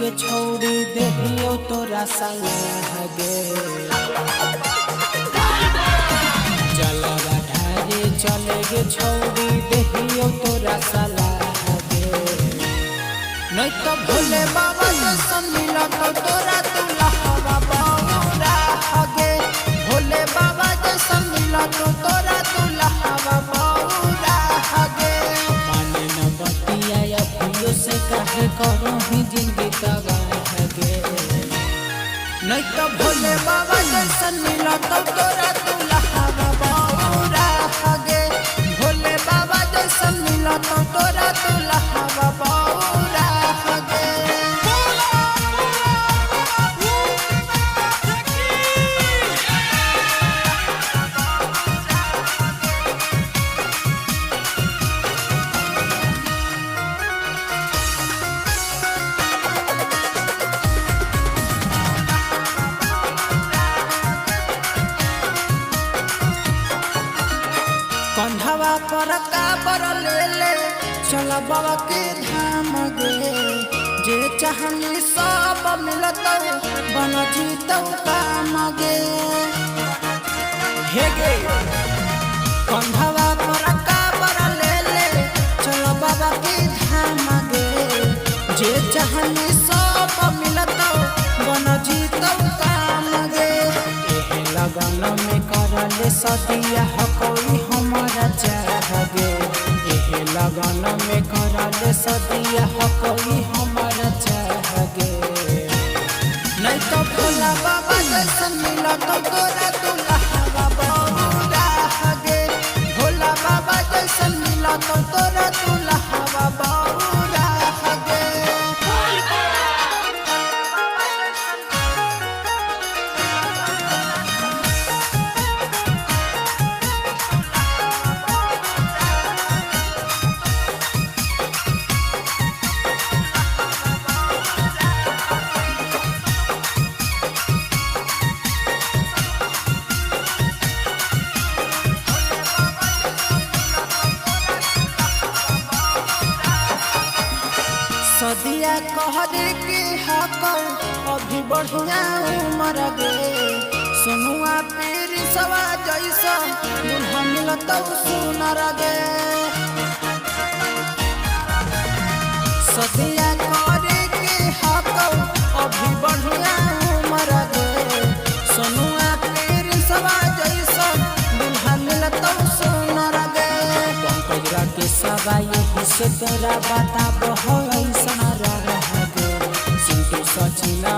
गे छोड़ी देहियो तोरा संग गे जलवा ढारे चले गे छोड़ी देहियो तोरा सला गे नहीं तो भोले बाबा जैसन मिला तो तोरा तुला हवा बाबूरा गे भोले बाबा जैसन मिला तो तोरा तुला हवा बाबूरा गे माने न बतिया अभियो से कहे करो ही जिंदगी तबाह गे नहीं तो भोले बाबा जैसन मिला तो तोरा तुला हवा बाबूरा गे भोले बाबा जैसन मिला तो तोरा तुला हवा बाबूरा गे कंधवा पर काबर ले ले चल बाबा के धाम गे जे चाहनी सब मिलत बन जीत काम गे हे गे कंधवा पर काबर ले ले चल बाबा के धाम गे जे चाहनी सब मिलत बन जीत काम गे एहे लगन में करले सदिया हकोई हमारा चाह गे एहे लगन में करले सदिया हकोई हमारा चाह गे नहीं तो भोला बाबा जैसन मिला तो तोरा तुला हवा बाबूरा गे भोला बाबा जैसन मिला तो तोरा तुला हवा बाबूरा गे सदिया कहरे के हक अभी बढ़िया उमर गे सुनुआ पेर सवा जैसा दुल्हा मिलत सुनर गे सदिया कहरे के हक अभी बढ़िया उमर गे सुनुआ पेर सवा जैसा दुल्हा मिलत सुनर गे पंकजरा के सवा यही से तोरा बताब हो ऐसा रह गे सिंटू सचिना